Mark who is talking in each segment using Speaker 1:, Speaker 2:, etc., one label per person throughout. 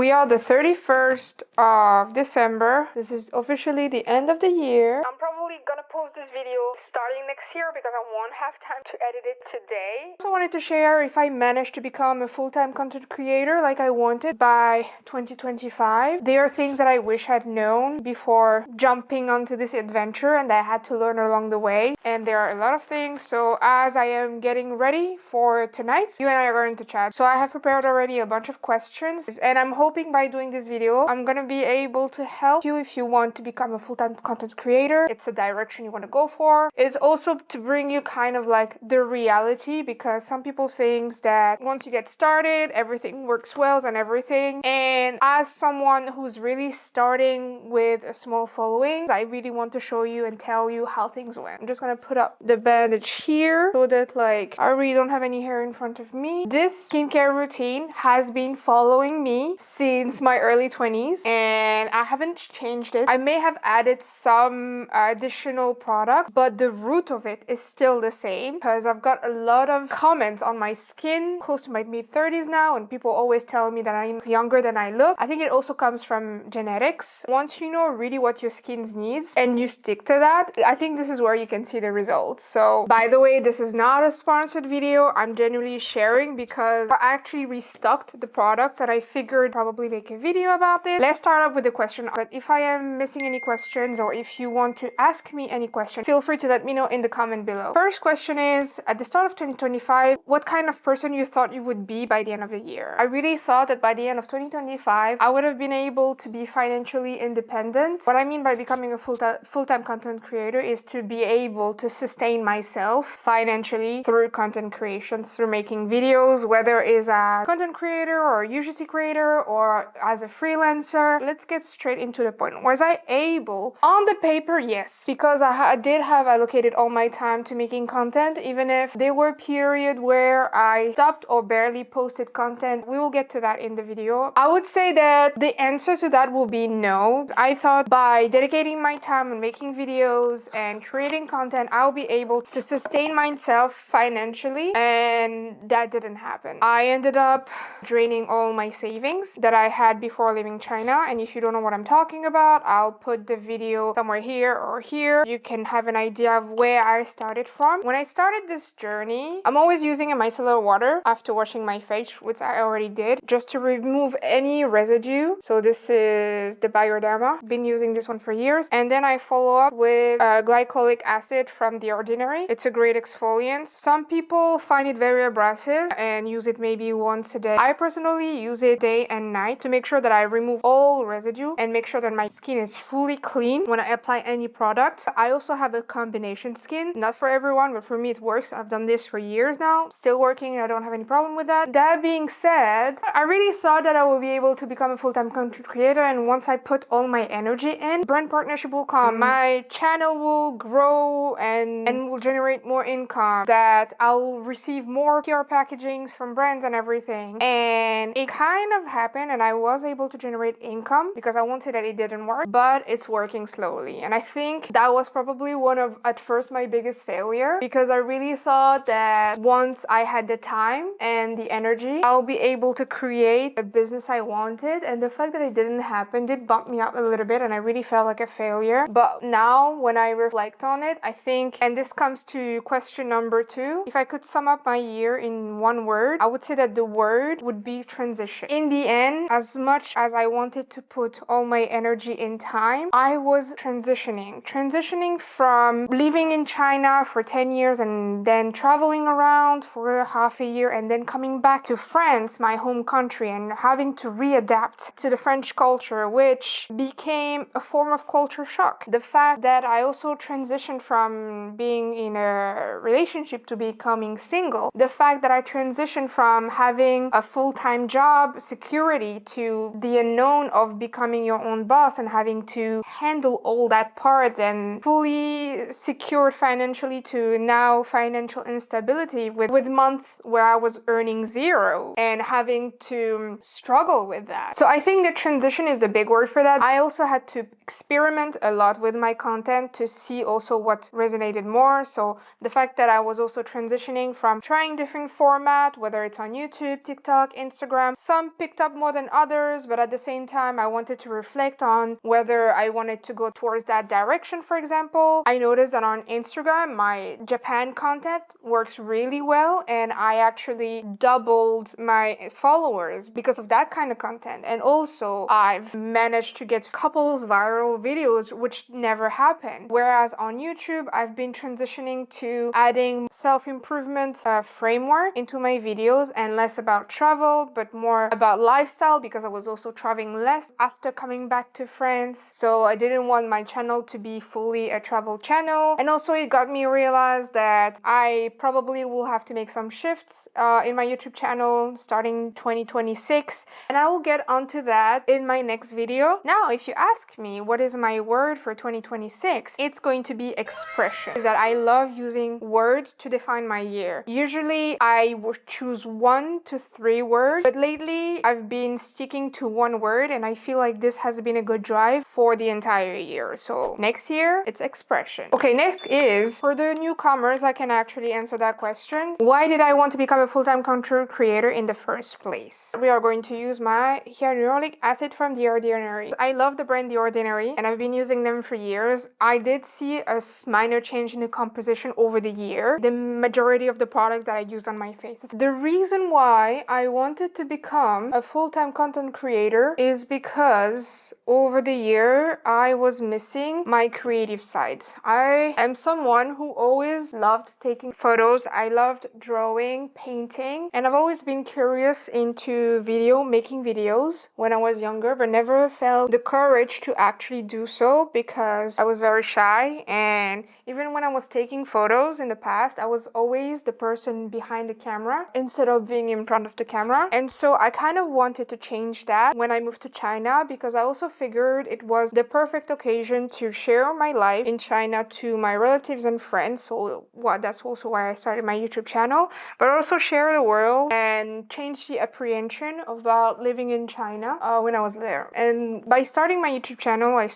Speaker 1: We are the 31st of December. This is officially the end of the year. I'm probably gonna post this video starting next year because I won't have time to edit it today. I also wanted to share if I managed to become a full-time content creator like I wanted by 2025. There are things that I wish I'd known before jumping onto this adventure and that I had to learn along the way. And there are a lot of things. So as I am getting ready for tonight, you and I are going to chat. So I have prepared already a bunch of questions, and I'm hoping by doing this video, I'm gonna be able to help you if you want to become a full-time content creator. It's a direction you want to go for. It's also to bring you kind of like the reality, because some people think that once you get started, everything works well and everything. And as someone who's really starting with a small following, I really want to show you and tell you how things went. I'm just gonna put up the bandage here so that like I really don't have any hair in front of me. This skincare routine has been following me since my early 20s and I haven't changed it. I may have added some additional product, but the root of it is still the same because I've got a lot of comments on my skin close to my mid-30s now, and people always tell me that I'm younger than I look. I think it also comes from genetics. Once you know really what your skin needs and you stick to that, I think this is where you can see the results. So by the way, this is not a sponsored video. I'm genuinely sharing because I actually restocked the products and I figured probably make a video about this. Let's start up with the question. But if I am missing any questions or if you want to ask me any question, feel free to let me know in the comment below. First question is, at the start of 2025, what kind of person you thought you would be by the end of the year? I really thought that by the end of 2025, I would have been able to be financially independent. What I mean by becoming a full-time content creator is to be able to sustain myself financially through content creation, through making videos, whether it's a content creator or a UGC creator or as a freelancer. Let's get straight into the point. Was I able? On the paper, yes, because I did have allocated all my time to making content, even if there were periods where I stopped or barely posted content. We will get to that in the video. I would say that the answer to that will be no. I thought by dedicating my time and making videos and creating content, I'll be able to sustain myself financially, and that didn't happen. I ended up draining all my savings that I had before leaving China, and if you don't know what I'm talking about, I'll put the video somewhere here or here. You can have an idea of where I started from. When I started this journey, I'm always using a micellar water after washing my face, which I already did, just to remove any residue. So this is the Bioderma. Been using this one for years. And then I follow up with glycolic acid from The Ordinary. It's a great exfoliant. Some people find it very abrasive and use it maybe once a day. I personally use it day and night to make sure that I remove all residue and make sure that my skin is fully clean when I apply any product. I also have a combination skin. Not for everyone, but for me it works. I've done this for years now. Still working. I don't have any problem with that. That being said, I really thought that I would be able to become a full-time content creator, and once I put all my energy in, brand partnership will come. My channel will grow and will generate more income, that I'll receive more PR packagings from brands and everything. And it kind of happened, and I was able to generate income because I won't say that it didn't work, but it's working slowly. And I think that was probably one of, at first, my biggest failure, because I really thought that once I had the time and the energy, I'll be able to create a business I wanted. And the fact that it didn't happen did bump me out a little bit, and I really felt like a failure. But now when I reflect on it, I think, and this comes to question number 2, if I could sum up my year in one word, I would say that the word would be transition. In the end, as much as I wanted to put all my energy in time, I was transitioning from living in China for 10 years and then traveling around for half a year and then coming back to France, my home country, and having to readapt to the French culture, which became a form of culture shock. The fact that I also transitioned from being in a relationship to becoming single, the fact that I transitioned from having a full-time job, security, to the unknown of becoming your own boss and having to handle all that part and fully secured financially to now financial instability with months where I was earning zero and having to struggle with that. So I think the transition is the big word for that. I also had to experiment a lot with my content to see also what resonated more. So the fact that I was also transitioning from trying different format, whether it's on YouTube, TikTok, Instagram, some picked up more than others, but at the same time I wanted to reflect on whether I wanted to go towards that direction. For example, I noticed that on Instagram my Japan content works really well, and I actually doubled my followers because of that kind of content. And also I've managed to get couples viral videos, which never happened. Whereas on YouTube I've been transitioning to adding self-improvement framework into my videos, and less about travel but more about lifestyle, because I was also traveling less after coming back to France. So I didn't want my channel to be fully a travel channel. And also it got me realize that I probably will have to make some shifts in my YouTube channel starting 2026, and I will get onto that in my next video. Now, if you ask me what is my word for 2026, it's going to be expression. Is that I love using words to define my year. Usually I would choose 1 to 3 words, but lately I've been sticking to one word, and I feel like this has been a good drive for the entire year. So next year it's expression. Okay, next is for the newcomers. I can actually answer that question. Why did I want to become a full-time content creator in the first place? We are going to use my hyaluronic acid from The Ordinary. I love the brand The Ordinary, and I've been using them for years. I did see a minor change in the composition over the year. The majority of the products that I use on my face. The reason why I wanted to become a full-time content creator is because over the year I was missing my creative side. I am someone who always loved taking photos. I loved drawing, painting, and I've always been curious into making videos when I was younger, but never felt the courage to actually do so because I was very shy. And even when I was taking photos in the past, I was always the person behind the camera instead of being in front of the camera. And so I kind of wanted to change that when I moved to China, because I also figured it was the perfect occasion to share my life in China to my relatives and friends. So that's also why I started my YouTube channel, but also share the world and change the apprehension about living in China when I was there. And by starting my YouTube channel, I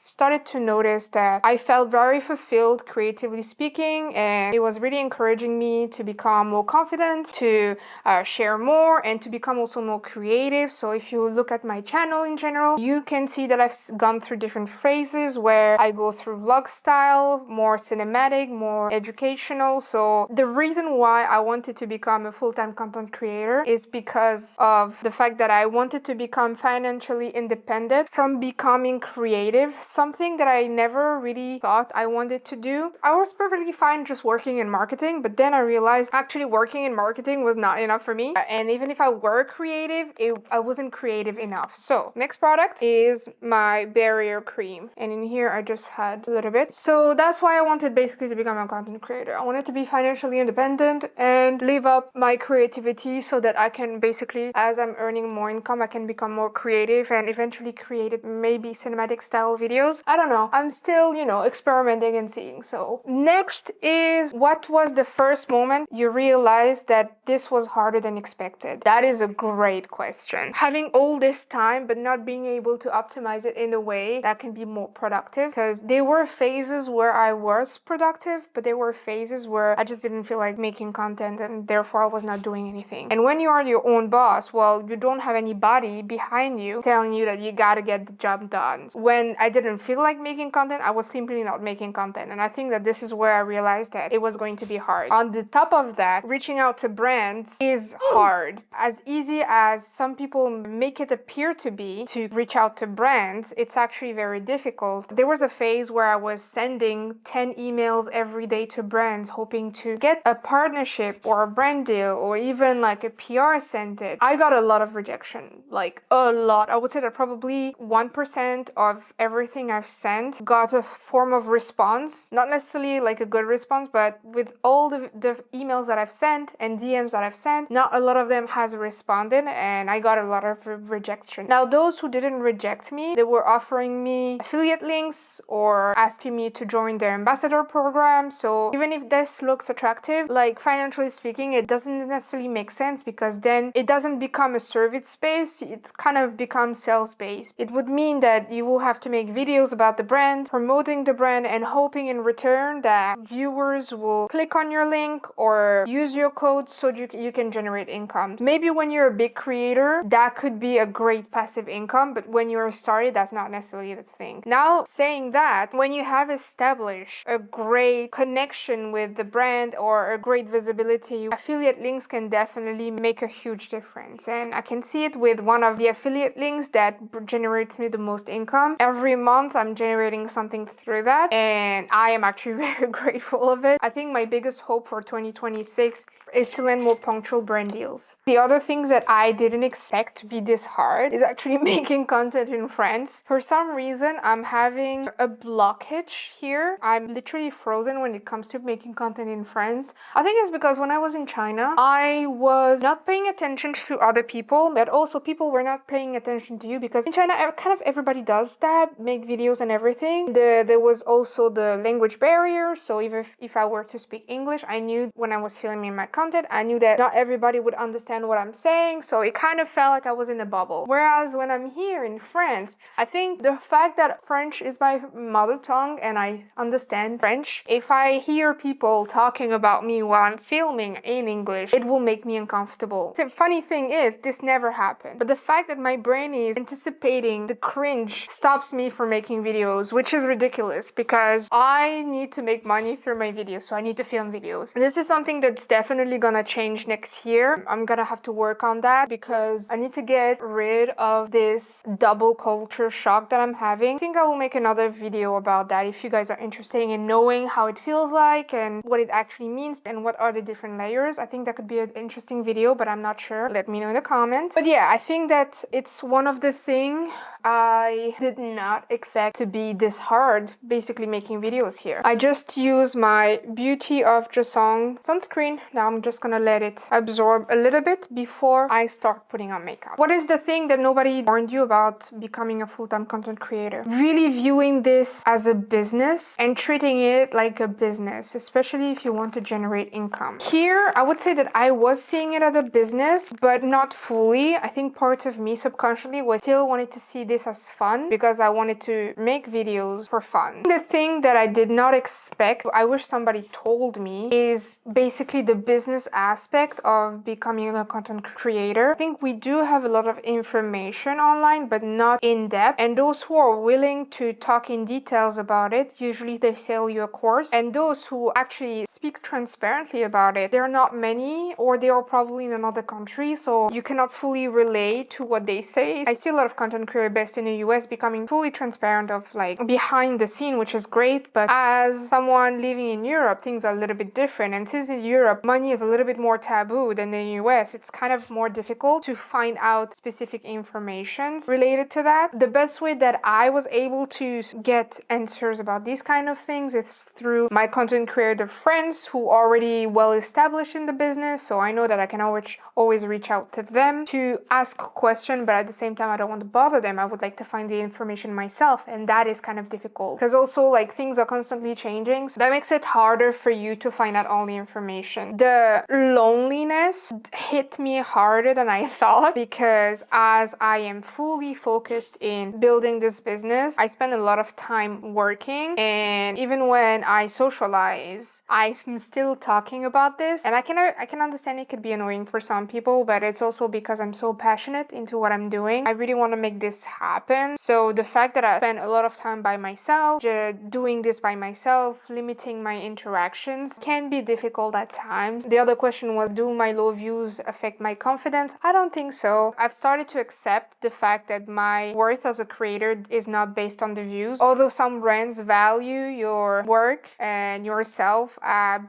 Speaker 1: started to notice that I felt very fulfilled creatively speaking, and it was really encouraging me to become more confident, to share more, and to become also more creative. So if you look at my channel in general, you can see that I've gone through different phases where I go through vlog style, more cinematic, more educational. So the reason why I wanted to become a full-time content creator is because of the fact that I wanted to become financially independent from becoming creative, something that I never really thought I wanted to do. I was perfectly fine just working in marketing, but then I realized actually working in marketing was not enough for me. And even if I were creative, I wasn't creative enough. So next product is my barrier cream. And in here I just had a little bit. So that's why I wanted basically to become a content creator. I wanted to be financially independent and live up my creativity so that I can basically, as I'm earning more income, I can become more creative and eventually create maybe cinematic style videos. I don't know. I'm still, experimenting and seeing. So next is, what was the first moment you realized that this was harder than expected? That is a great question. Having all this time but not being able to optimize it in a way that can be more productive, because there were phases where I was productive, but there were phases where I just didn't feel like making content, and therefore I was not doing anything. And when you are your own boss, well, you don't have anybody behind you telling you that you gotta get the job done. When I didn't feel like making content, I was simply not making content. And I think that this is where I realized that it was going to be hard. On the top of that, reaching out to brands is hard. As easy as some people make it appear to be to reach out to brands, it's actually very difficult. There was a phase where I was sending 10 emails every day to brands, hoping to get a partnership or a brand deal or even like a PR scented. I got a lot of rejection, like a lot. I would say that probably 1% of everything I've sent got a form of response, not necessarily like a good response, but with all the emails that I've sent and DMs that I've sent, not a lot of them has responded, and I got a lot of rejection. Now, those who didn't reject me, they were offering me affiliate links or or asking me to join their ambassador program. So even if this looks attractive, like financially speaking, it doesn't necessarily make sense, because then it doesn't become a service space, it kind of becomes sales based. It would mean that you will have to make videos about the brand, promoting the brand, and hoping in return that viewers will click on your link or use your code so you can generate income. Maybe when you're a big creator, that could be a great passive income, but when you're started, that's not necessarily the thing. Now, saying that, when you have established a great connection with the brand or a great visibility, affiliate links can definitely make a huge difference. And I can see it with one of the affiliate links that generates me the most income. Every month I'm generating something through that, and I am actually very grateful of it. I think my biggest hope for 2026 is to land more punctual brand deals. The other things that I didn't expect to be this hard is actually making content in France. For some reason, I'm having a blockage here. I'm literally frozen when it comes to making content in France. I think it's because when I was in China, I was not paying attention to other people, but also people were not paying attention to you, because in China, kind of everybody does that, make videos and everything. There was also the language barrier. So even if I were to speak English, I knew when I was filming my content, I knew that not everybody would understand what I'm saying. So it kind of felt like I was in a bubble. Whereas when I'm here in France, I think the fact that French is my mother tongue and I understand French, if I hear people talking about me while I'm filming in English, it will make me uncomfortable. The funny thing is, this never happened. But the fact that my brain is anticipating the cringe stops me from making videos, which is ridiculous, because I need to make money through my videos, so I need to film videos. And this is something that's definitely gonna change next year. I'm gonna have to work on that, because I need to get rid of this double culture shock that I'm having. I think I will make another video about that if you guys are interested in knowing how it feels like and what it actually means and what are the different layers. I think that could be an interesting video, but I'm not sure. Let me know in the comments. But yeah, I think that it's one of the things I did not expect to be this hard, basically making videos here. I just use my Beauty of Joseon sunscreen. Now I'm just gonna let it absorb a little bit before I start putting on makeup. What is the thing that nobody warned you about becoming a full-time content creator? Really viewing this as a business and treating it like a business, especially if you want to generate income. Here, I would say that I was seeing it as a business, but not fully. I think part of me subconsciously was still wanted to see this as fun, because I wanted to make videos for fun. The thing that I did not expect, I wish somebody told me, is basically the business aspect of becoming a content creator. I think we do have a lot of information online, but not in depth. And those who are willing to talk in details about it, usually they sell you a course. And those who actually speak transparently about it, there are not many, or they are probably in another country, so you cannot fully relate to what they say. I see a lot of content creators based in the US becoming fully transparent of like behind the scene, which is great. But as someone living in Europe, things are a little bit different. And since in Europe, money is a little bit more taboo than in the US, it's kind of more difficult to find out specific information related to that. The best way that I was able to get answers about these kind of things is through my content creator friends who are already well established in the business. So I know that I can always reach out to them to ask a question, but at the same time, I don't want to bother them. I would like to find the information myself, and that is kind of difficult because also like things are constantly changing, so that makes it harder for you to find out all the information. The loneliness hit me harder than I thought, because as I am fully focused in building this business, I spend a lot of time working, and even when I socialize, I'm still talking about this, and I can understand it could be annoying for some people, but it's also because I'm so passionate into what I'm doing. I really want to make this happen. So the fact that I spend a lot of time by myself, doing this by myself, limiting my interactions, can be difficult at times. The other question was, do my low views affect my confidence? I don't think so. I've started to accept the fact that my worth as a creator is not based on the views. Although some brands value your work and yourself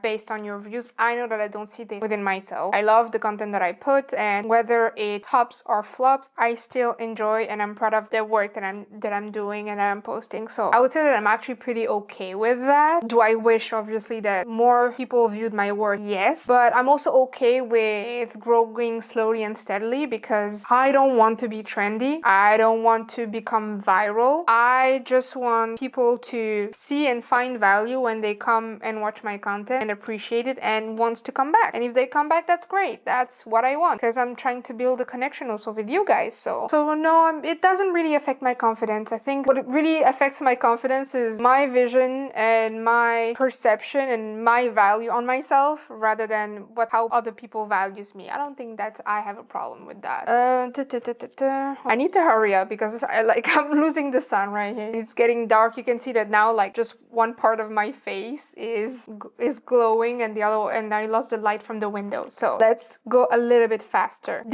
Speaker 1: based on your views, I know that I don't see this within myself. I love the content that I put, and whether it tops or flops, I still enjoy and I'm proud of the work that I'm doing and that I'm posting. So I would say that I'm actually pretty okay with that. Do I wish obviously that more people viewed my work? Yes, but I'm also okay with growing slowly and steadily, because I don't want to be trendy. I don't want to become viral. I just want want people to see and find value when they come and watch my content and appreciate it and wants to come back. And if they come back, that's great. That's what I want, because I'm trying to build a connection also with you guys. So no, it doesn't really affect my confidence. I think what really affects my confidence is my vision and my perception and my value on myself, rather than how other people values me. I don't think that I have a problem with that. I need to hurry up because I'm losing the sun right here. It's getting dark. You can see that now, like, just one part of my face is glowing and I lost the light from the window. So let's go a little bit faster.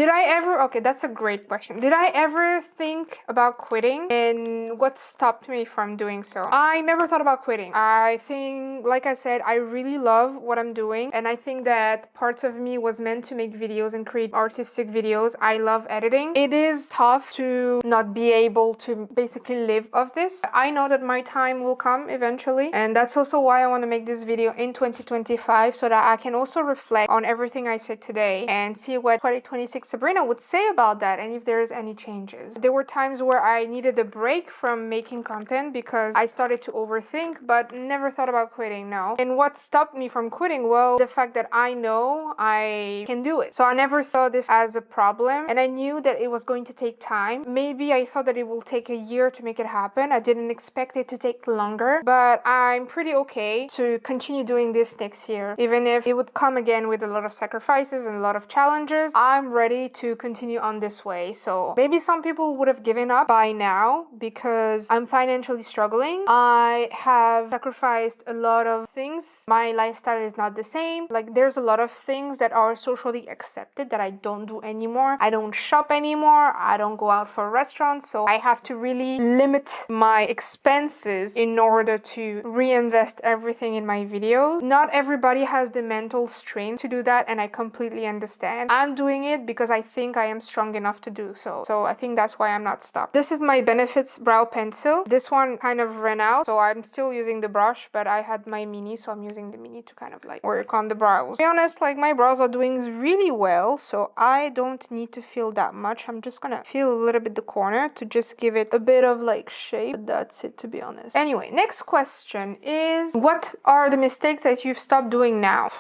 Speaker 1: Okay, that's a great question. Did I ever think about quitting, and what stopped me from doing so? I never thought about quitting. I think, like I said, I really love what I'm doing, and I think that parts of me was meant to make videos and create artistic videos. I love editing. It is tough to not be able to basically live off this. I know that my time will come eventually, and that's also why I want to make this video in 2025, so that I can also reflect on everything I said today and see what 2026 Sabrina would say about that, and if there's any changes. There were times where I needed a break from making content because I started to overthink, but never thought about quitting, no. And what stopped me from quitting? Well, the fact that I know I can do it. So I never saw this as a problem, and I knew that it was going to take time. Maybe I thought that it will take a year to make it happen. I didn't expect it to take longer, but I'm pretty okay to continue doing this next year. Even if it would come again with a lot of sacrifices and a lot of challenges, I'm ready to continue on this way. So maybe some people would have given up by now because I'm financially struggling. I have sacrificed a lot of things. My lifestyle is not the same. Like, there's a lot of things that are socially accepted that I don't do anymore. I don't shop anymore. I don't go out for restaurants. So I have to really limit my expenses in order to reinvest everything in my videos. Not everybody has the mental strength to do that, and I completely understand. I'm doing it because I think I am strong enough to do so. So I think that's why I'm not stopped. This is my Benefits brow pencil. This one kind of ran out, so I'm still using the brush, but I had my mini, so I'm using the mini to kind of like work on the brows. To be honest, like, my brows are doing really well, so I don't need to fill that much. I'm just gonna fill a little bit the corner to just give it a bit of like shape. But that's it, to be honest. Anyway, next question is, what are the mistakes that you've stopped doing now?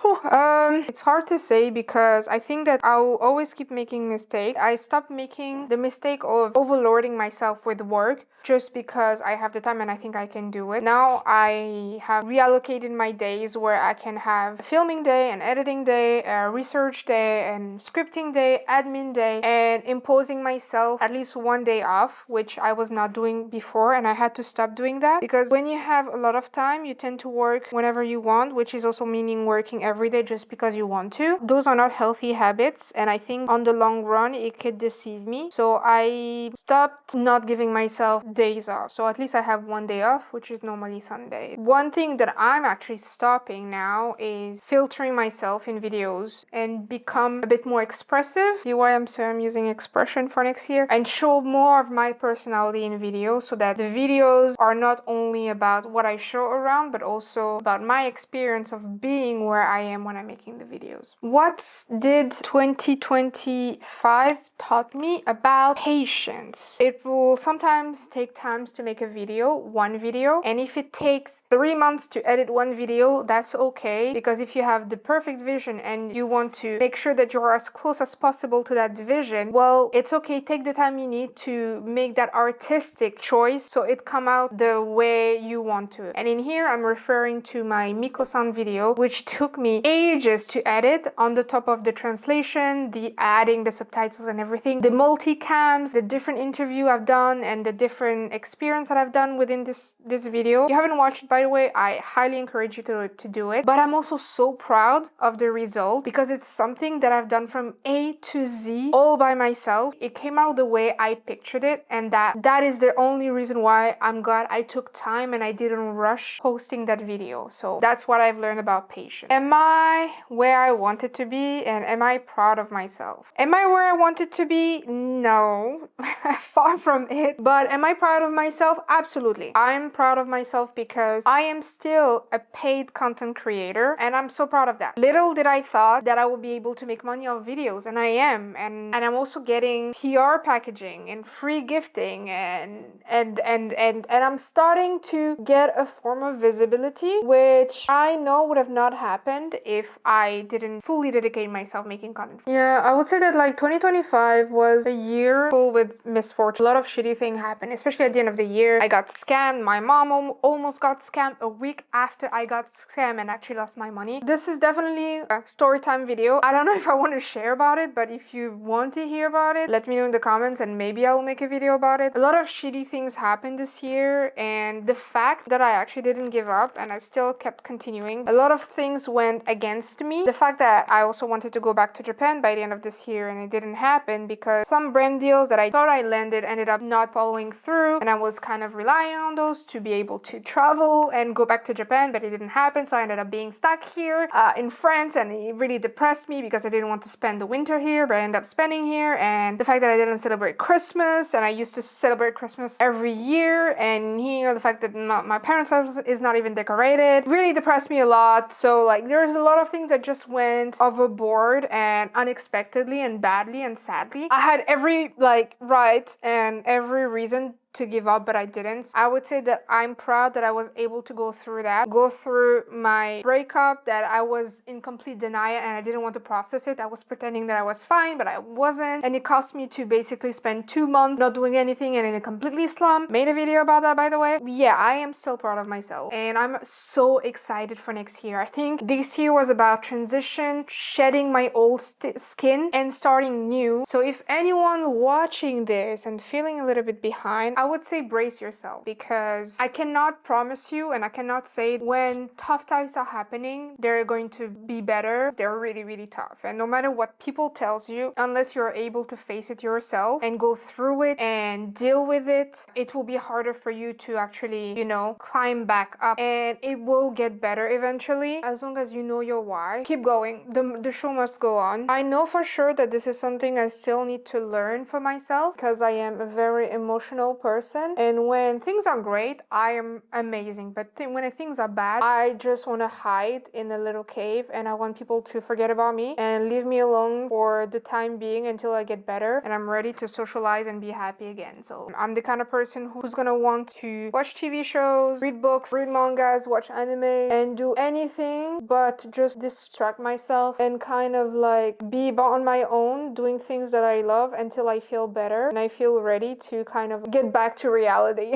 Speaker 1: It's hard to say because I think that I'll always keep making mistakes. I stopped making the mistake of overloading myself with work just because I have the time and I think I can do it. Now I have reallocated my days where I can have a filming day, an editing day, a research day, and scripting day, admin day, and imposing myself at least one day off, which I was not doing before, and I had to stop doing that because when you have a lot of time, you tend to work whenever you want, which is also meaning working every day just because you want to. Those are not healthy habits, and I think on the long run it could deceive me. So I stopped not giving myself days off. So at least I have one day off, which is normally Sunday. One thing that I'm actually stopping now is filtering myself in videos and become a bit more expressive. See why I'm using expression for next year, and show more of my personality in videos, so that the videos are not only about what I show around, but also about my experience of being where I am when I'm making the videos. What did 2025 taught me about patience? It will sometimes take time to make one video, and if it takes 3 months to edit one video, that's okay, because if you have the perfect vision and you want to make sure that you're as close as possible to that vision, well, it's okay. Take the time you need to make that artistic choice so it come out the way you want to. And in here I'm referring to my Miko-san video, which took me ages to edit, on the top of the translation, the adding the subtitles and everything, the multicams, the different interview I've done, and the different experience that I've done within this video. If you haven't watched it, by the way, I highly encourage you to do it. But I'm also so proud of the result because it's something that I've done from A to Z all by myself. It came out the way I pictured it, and that is the only reason why I'm glad I took time and I didn't rush posting that video. So that's what I've learned about patience. Am I where I wanted to be, and am I proud of myself? Am I where I wanted to be? No. Far from it. But am I proud of myself? Absolutely. I'm proud of myself because I am still a paid content creator, and I'm so proud of that. Little did I thought that I would be able to make money off videos, and I am. And I'm also getting PR packaging and free gifting and and I'm starting to get a form of visibility, which I know would have not happened if I didn't fully dedicate myself making content. Yeah, I would say that like 2025 was a year full with misfortune. A lot of shitty things happened, especially at the end of the year. I got scammed. My mom almost got scammed a week after I got scammed and actually lost my money. This is definitely a story time video. I don't know if I want to share about it, but if you want to hear about it, let me know in the comments and maybe I'll make a video about it. A lot of shitty things happened this year, and the fact that I actually didn't give up and I still kept continuing. A lot of things went against me. The fact that I also wanted to go back to Japan by the end of this year and it didn't happen because some brand deals that I thought I landed ended up not following through, and I was kind of relying on those to be able to travel and go back to Japan, but it didn't happen, so I ended up being stuck here in France, and it really depressed me because I didn't want to spend the winter here, but I ended up spending here. And the fact that I didn't celebrate Christmas, and I used to celebrate Christmas every year, and here the fact that my parents' house is not even decorated really depressed me a lot. So like there's a lot of things that just went overboard and unexpectedly and badly and sadly. I had every right and every reason to give up, but I didn't. I would say that I'm proud that I was able to go through my breakup, that I was in complete denial and I didn't want to process it. I was pretending that I was fine, but I wasn't, and it cost me to basically spend 2 months not doing anything and in a completely slump. Made a video about that, by the way. Yeah, I am still proud of myself and I'm so excited for next year. I think this year was about transition, shedding my old skin and starting new. So if anyone watching this and feeling a little bit behind, I would say brace yourself, because I cannot promise you and I cannot say when tough times are happening they're going to be better. They're really, really tough, and no matter what people tells you, unless you're able to face it yourself and go through it and deal with it, it will be harder for you to actually, climb back up, and it will get better eventually as long as you know your why. Keep going. The show must go on. I know for sure that this is something I still need to learn for myself, because I am a very emotional person, and when things are great I am amazing, but when things are bad I just want to hide in a little cave and I want people to forget about me and leave me alone for the time being until I get better and I'm ready to socialize and be happy again. So I'm the kind of person who's gonna want to watch TV shows, read books, read mangas, watch anime, and do anything but just distract myself and kind of be on my own doing things that I love until I feel better and I feel ready to kind of get back to reality.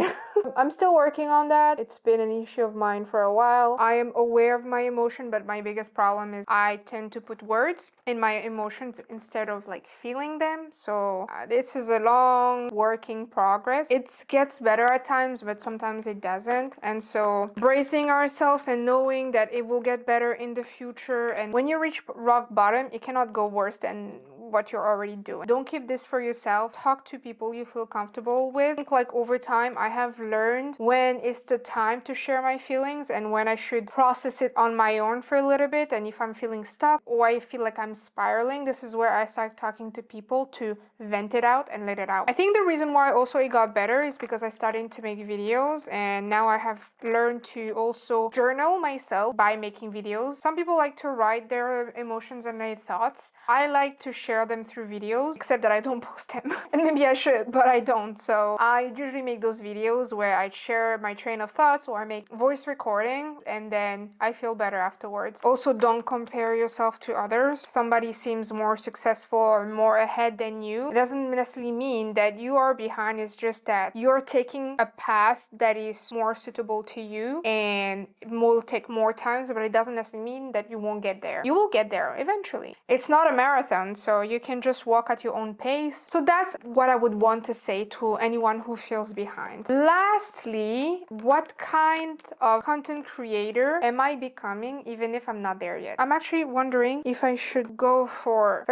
Speaker 1: I'm still working on that. It's been an issue of mine for a while. I am aware of my emotion, but my biggest problem is I tend to put words in my emotions instead of feeling them. So this is a long working progress. It gets better at times, but sometimes it doesn't. And so bracing ourselves and knowing that it will get better in the future, and when you reach rock bottom, it cannot go worse than what you're already doing. Don't keep this for yourself. Talk to people you feel comfortable with. I think over time I have learned when is the time to share my feelings and when I should process it on my own for a little bit, and if I'm feeling stuck or I feel like I'm spiraling, this is where I start talking to people to vent it out and let it out. I think the reason why also it got better is because I started to make videos, and now I have learned to also journal myself by making videos. Some people like to write their emotions and their thoughts. I like to share them through videos, except that I don't post them. And maybe I should, but I don't. So I usually make those videos where I share my train of thoughts or I make voice recording, and then I feel better afterwards. Also, don't compare yourself to others. Somebody seems more successful or more ahead than you. It doesn't necessarily mean that you are behind. It's just that you're taking a path that is more suitable to you and it will take more time, but it doesn't necessarily mean that you won't get there. You will get there eventually. It's not a marathon, so you can just walk at your own pace. So that's what I would want to say to anyone who feels behind. Lastly, what kind of content creator am I becoming even if I'm not there yet? I'm actually wondering if I should go for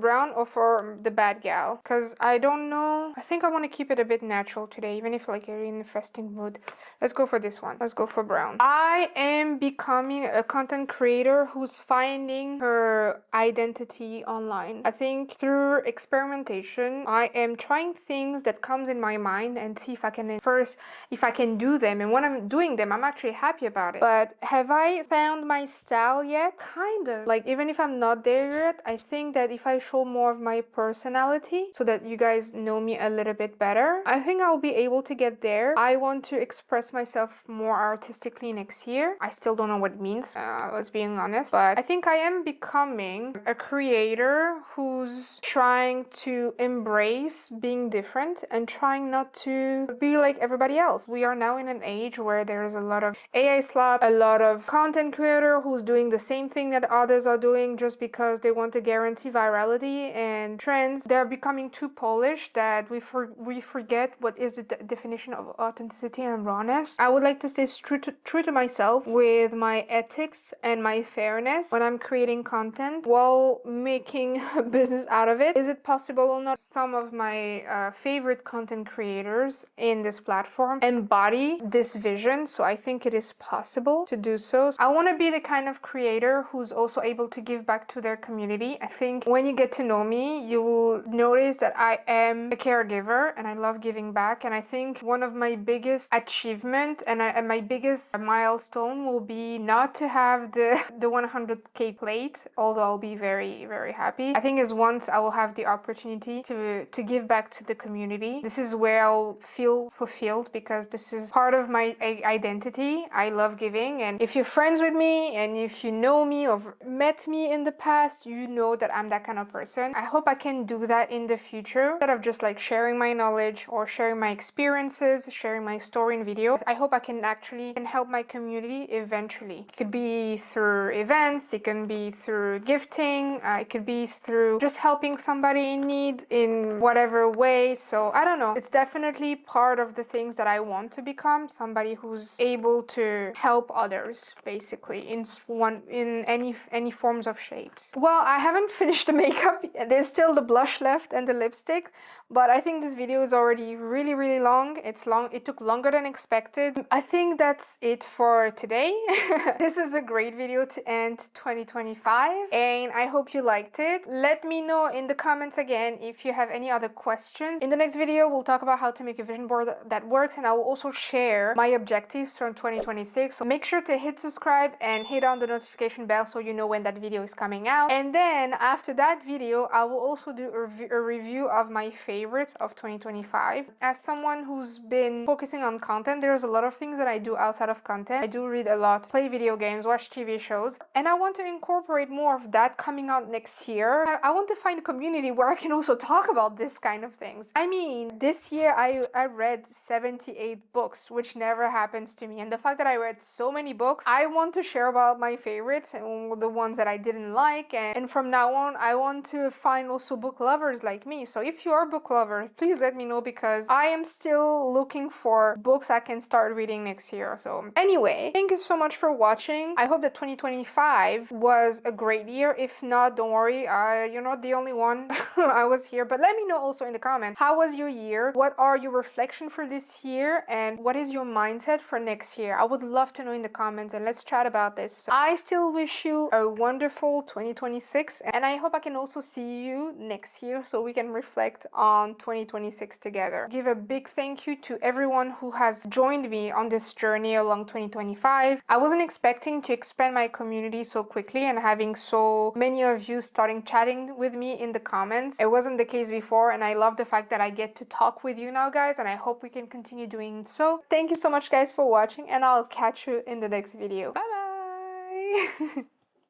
Speaker 1: brown or for the bad gal, because I don't know. I think I want to keep it a bit natural today, even if you're in a festive mood. Let's go for this one. Let's go for brown. I am becoming a content creator who's finding her identity online. At think through experimentation, I am trying things that comes in my mind and see if I can do them. And when I'm doing them, I'm actually happy about it. But have I found my style yet? Kind of. Like, even if I'm not there yet, I think that if I show more of my personality so that you guys know me a little bit better, I think I'll be able to get there. I want to express myself more artistically next year. I still don't know what it means, let's be honest, but I think I am becoming a creator who's trying to embrace being different and trying not to be like everybody else. We are now in an age where there's a lot of AI slap, a lot of content creator who's doing the same thing that others are doing just because they want to guarantee virality and trends. They're becoming too polished that we forget what is the definition of authenticity and rawness. I would like to stay true to myself with my ethics and my fairness when I'm creating content while making a business out of it. Is it possible or not? Some of my favorite content creators in this platform embody this vision, so I think it is possible to do so. I want to be the kind of creator who's also able to give back to their community. I think when you get to know me, you will notice that I am a caregiver and I love giving back. And I think one of my biggest achievement and my biggest milestone will be not to have the 100K plate, although I'll be very, very happy. I think is once I will have the opportunity to give back to the community. This is where I'll feel fulfilled because this is part of my identity. I love giving, and if you're friends with me and if you know me or met me in the past, you know that I'm that kind of person. I hope I can do that in the future instead of just like sharing my knowledge or sharing my experiences, sharing my story in video. I hope I can actually help my community eventually. It could be through events, it can be through gifting, it could be through just helping somebody in need in whatever way. So I don't know. It's definitely part of the things that I want to become, somebody who's able to help others basically in any forms of shapes. Well, I haven't finished the makeup. There's still the blush left and the lipstick, but I think this video is already really, really long. It took longer than expected. I think that's it for today. This is a great video to end 2025 and I hope you liked it. Let me know in the comments again if you have any other questions. In the next video, we'll talk about how to make a vision board that works, and I will also share my objectives from 2026. So make sure to hit subscribe and hit on the notification bell so you know when that video is coming out. And then after that video, I will also do a review of my favorites of 2025. As someone who's been focusing on content, there's a lot of things that I do outside of content. I do read a lot, play video games, watch TV shows, and I want to incorporate more of that coming out next year. I want to find a community where I can also talk about this kind of things. I mean, this year I read 78 books, which never happens to me. And the fact that I read so many books, I want to share about my favorites and the ones that I didn't like. And from now on, I want to find also book lovers like me. So if you are a book lover, please let me know because I am still looking for books I can start reading next year. So anyway, thank you so much for watching. I hope that 2025 was a great year. If not, don't worry, you're not the only one. I was here, but let me know also in the comments, how was your year? What are your reflections for this year? And what is your mindset for next year? I would love to know in the comments and let's chat about this. So I still wish you a wonderful 2026 and I hope I can also see you next year so we can reflect on 2026 together. Give a big thank you to everyone who has joined me on this journey along 2025. I wasn't expecting to expand my community so quickly and having so many of you starting chatting with me in the comments. It wasn't the case before and I love the fact that I get to talk with you now, guys, and I hope we can continue doing so. Thank you so much, guys, for watching and I'll catch you in the next video. Bye bye.